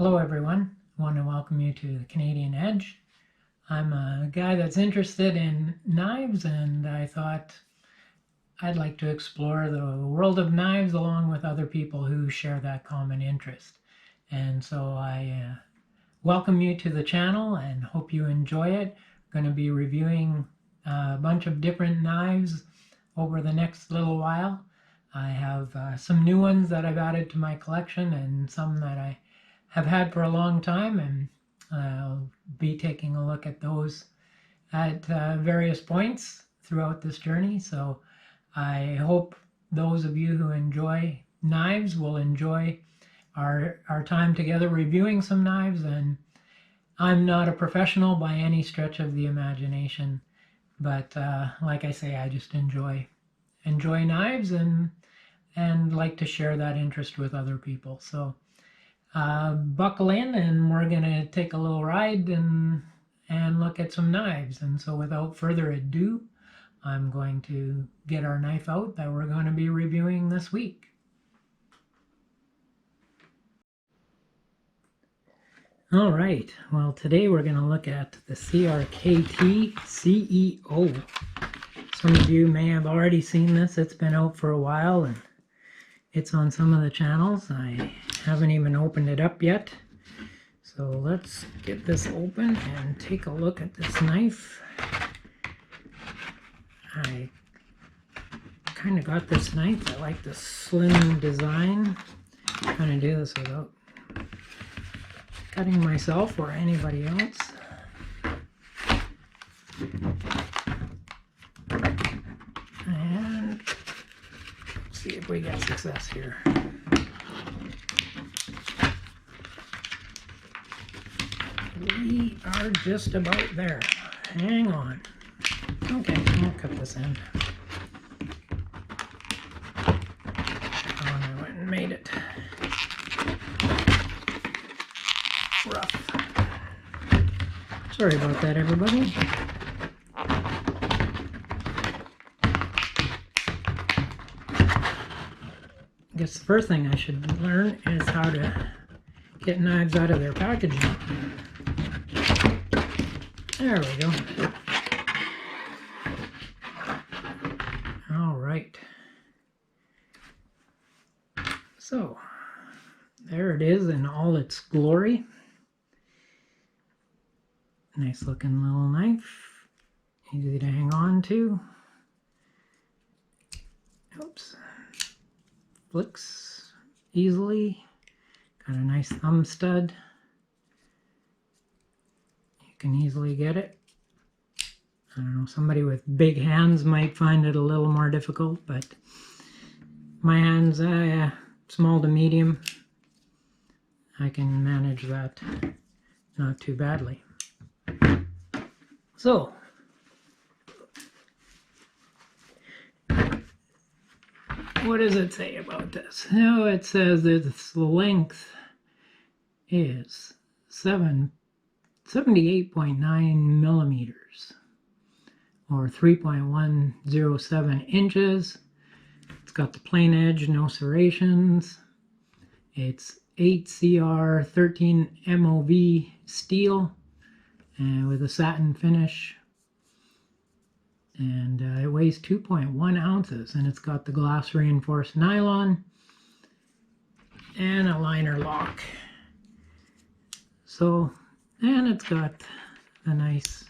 Hello everyone, I want to welcome you to the Canadian Edge. I'm a guy that's interested in knives, and I thought I'd like to explore the world of knives along with other people who share that common interest. And so I welcome you to the channel and hope you enjoy it. I'm going to be reviewing a bunch of different knives over the next little while. I have some new ones that I've added to my collection and some that I have had for a long time, and I'll be taking a look at those at various points throughout this journey. So I hope those of you who enjoy knives will enjoy our time together reviewing some knives. And I'm not a professional by any stretch of the imagination, but like I say, I just enjoy knives and like to share that interest with other people. So buckle in and we're going to take a little ride and look at some knives. And so without further ado, I'm going to get our knife out that we're going to be reviewing this week. All right, well, today we're going to look at the CRKT CEO. Some of you may have already seen this. It's been out for a while and it's on some of the channels. I haven't even opened it up yet. So let's get this open and take a look at this knife. I kind of got this knife. I like the slim design. I'm going to do this without cutting myself or anybody else. And let's see if we get success here. We are just about there. Hang on. Okay, I'll cut this end. Oh, and I went and made it rough. Sorry about that, everybody. I guess the first thing I should learn is how to get knives out of their packaging. There we go. All right. So, there it is in all its glory. Nice looking little knife. Easy to hang on to. Oops. Flicks easily. Got a nice thumb stud. You can easily get it. I don't know, somebody with big hands might find it a little more difficult, but my hands, small to medium, I can manage that not too badly. So, what does it say about this? Now it says that its length is 78.9 millimeters or 3.107 inches. It's got the plain edge, no serrations. It's 8CR13 MOV steel and with a satin finish. And it weighs 2.1 ounces, and it's got the glass reinforced nylon and a liner lock. So, and it's got a nice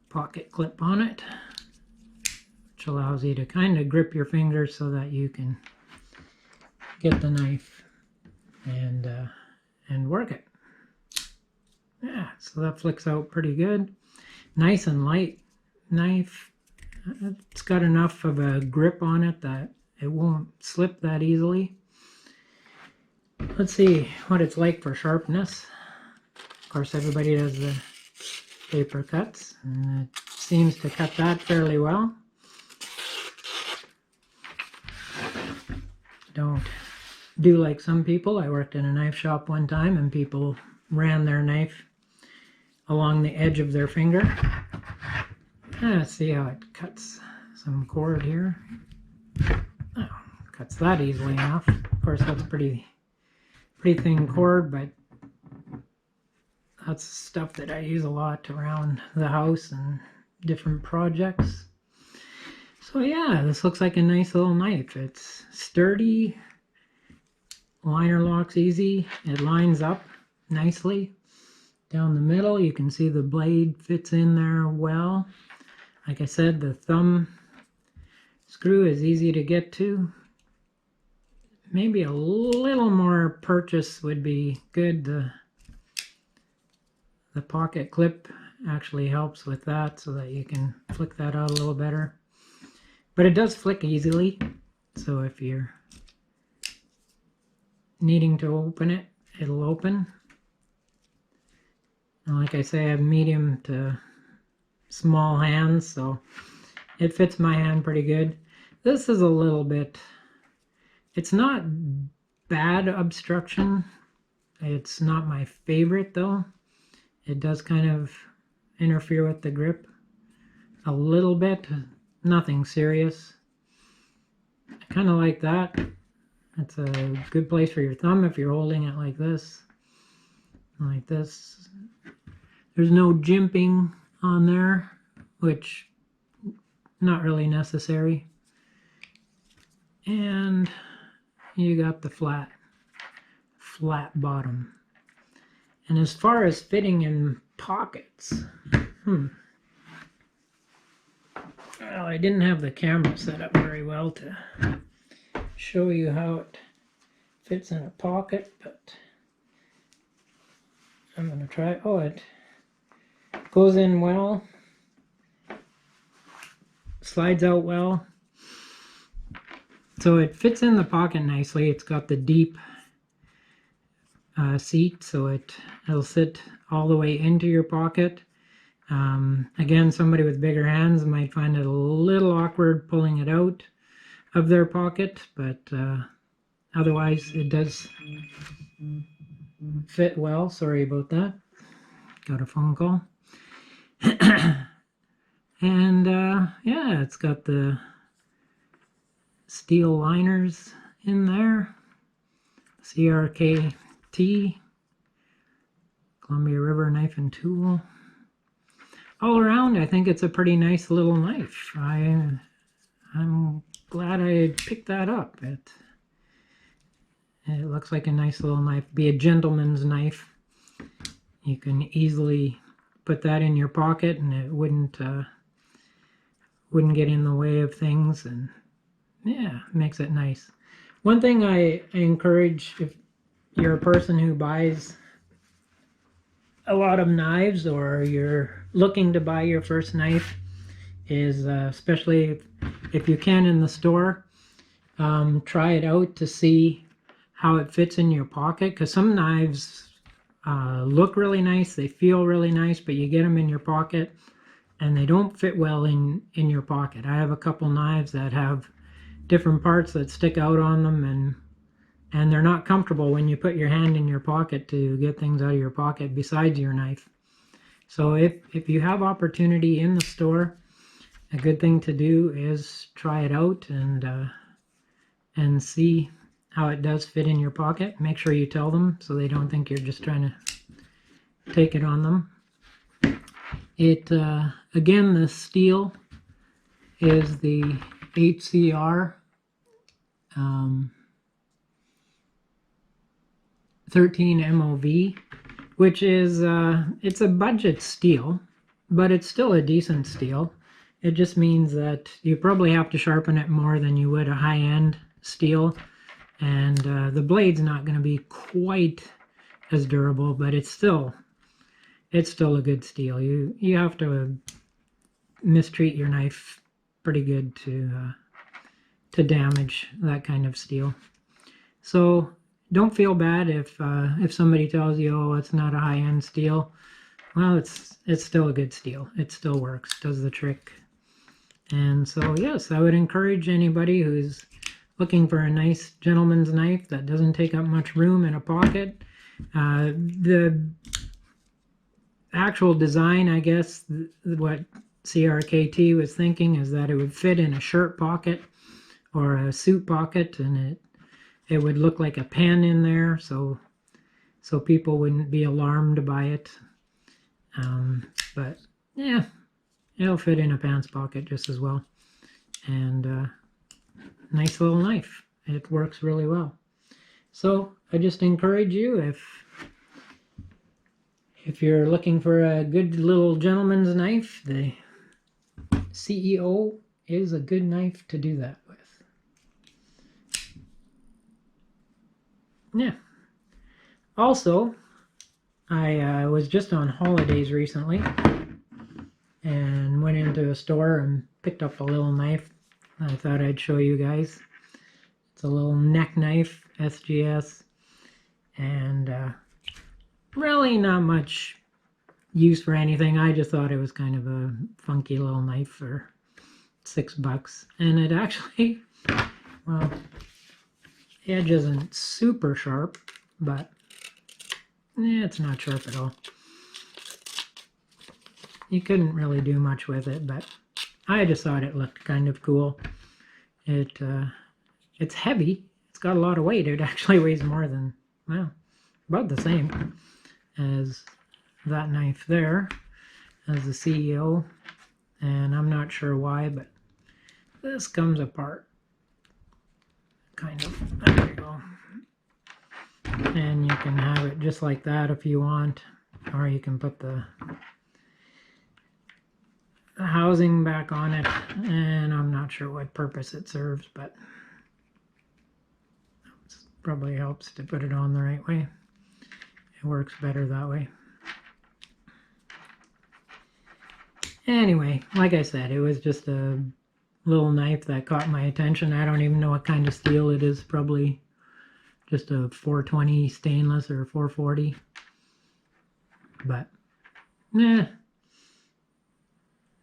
pocket clip on it, which allows you to kind of grip your fingers so that you can get the knife and work it. Yeah, so that flicks out pretty good. Nice and light knife. It's got enough of a grip on it that it won't slip that easily. Let's see what it's like for sharpness. Of course, everybody does the paper cuts, and it seems to cut that fairly well. Don't do like some people. I worked in a knife shop one time, and people ran their knife along the edge of their finger. Let's see how it cuts some cord here. Oh, cuts that easily enough. Of course, that's pretty pretty thin cord, but that's stuff that I use a lot around the house and different projects. So yeah, this looks like a nice little knife. It's sturdy, liner locks easy, it lines up nicely. Down the middle, you can see the blade fits in there well. Like I said, the thumb screw is easy to get to. Maybe a little more purchase would be good. The pocket clip actually helps with that so that you can flick that out a little better. But it does flick easily, so if you're needing to open it, it'll open. And like I say, I have medium to small hands, so it fits my hand pretty good. This is a little bit, it's not bad obstruction. It's not my favorite though. It does kind of interfere with the grip a little bit, nothing serious. I kind of like that. It's a good place for your thumb if you're holding it like this. Like this. There's no jimping on there, which not really necessary. And you got the flat bottom. And as far as fitting in pockets, well, I didn't have the camera set up very well to show you how it fits in a pocket, but I'm going to try. Oh, it goes in well, slides out well, so it fits in the pocket nicely. It's got the deep seat, so it'll sit all the way into your pocket. Again, somebody with bigger hands might find it a little awkward pulling it out of their pocket, but otherwise it does fit well. Sorry about that. Got a phone call. And yeah, it's got the steel liners in there. CRKT, Columbia River Knife and Tool. All around, I think it's a pretty nice little knife. I'm glad I picked that up. It looks like a nice little knife. Be a gentleman's knife. You can easily put that in your pocket, and it wouldn't get in the way of things, and yeah, makes it nice. One thing I encourage, if you're a person who buys a lot of knives or you're looking to buy your first knife, is especially if you can in the store, try it out to see how it fits in your pocket, because some knives look really nice, they feel really nice, but you get them in your pocket and they don't fit well in your pocket. I have a couple knives that have different parts that stick out on them, and they're not comfortable when you put your hand in your pocket to get things out of your pocket besides your knife. So if you have opportunity in the store, a good thing to do is try it out and see how it does fit in your pocket. Make sure you tell them so they don't think you're just trying to take it on them. It again, the steel is the HCR 13 MOV, which is it's a budget steel, but it's still a decent steel. It just means that you probably have to sharpen it more than you would a high-end steel, and the blade's not going to be quite as durable, but it's still a good steel. You have to mistreat your knife pretty good to damage that kind of steel. So don't feel bad if somebody tells you, oh, it's not a high-end steel. Well, it's still a good steel. It still works, does the trick. And so yes, I would encourage anybody who's looking for a nice gentleman's knife that doesn't take up much room in a pocket. The actual design, I guess, what CRKT was thinking is that it would fit in a shirt pocket or a suit pocket, and it would look like a pen in there. So so people wouldn't be alarmed by it. But yeah, it'll fit in a pants pocket just as well. And nice little knife. It works really well. So I just encourage you, if you're looking for a good little gentleman's knife, the CEO is a good knife to do that with. Yeah. Also, I was just on holidays recently and went into a store and picked up a little knife. I thought I'd show you guys. It's a little neck knife, SGS, and really not much use for anything. I just thought it was kind of a funky little knife for $6, and it actually, well, the edge isn't super sharp, but yeah, it's not sharp at all. You couldn't really do much with it, but I just thought it looked kind of cool. It's heavy. It's got a lot of weight. It actually weighs more than, well, about the same as that knife there, as the CEO. And I'm not sure why, but this comes apart. Kind of. There you go. And you can have it just like that if you want, or you can put the housing back on it, and I'm not sure what purpose it serves, but it probably helps to put it on the right way. It works better that way. Anyway, like I said, it was just a little knife that caught my attention. I don't even know what kind of steel it is. Probably just a 420 stainless or 440. But, yeah,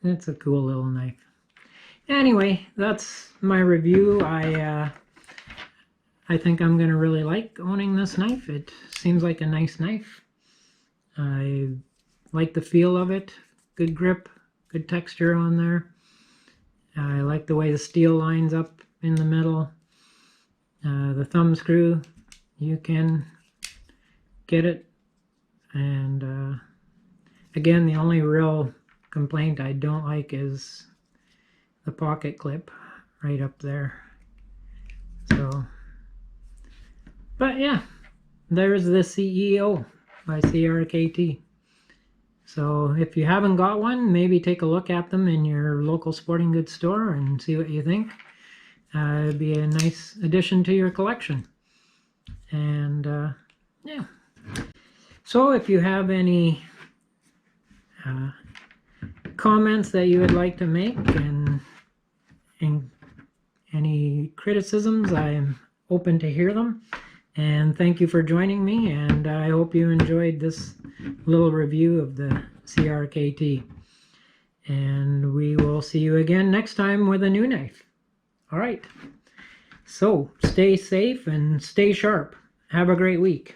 it's a cool little knife. Anyway, that's my review. I think I'm going to really like owning this knife. It seems like a nice knife. I like the feel of it. Good grip, good texture on there. I like the way the steel lines up in the middle. The thumb screw, you can get it. And again, the only real complaint I don't like is the pocket clip right up there. So, but yeah, there's the CEO by CRKT. So if you haven't got one, maybe take a look at them in your local sporting goods store and see what you think. It'd be a nice addition to your collection. And yeah. So if you have any comments that you would like to make and any criticisms, I am open to hear them. And thank you for joining me, and I hope you enjoyed this little review of the CRKT. And we will see you again next time with a new knife. All right. So stay safe and stay sharp. Have a great week.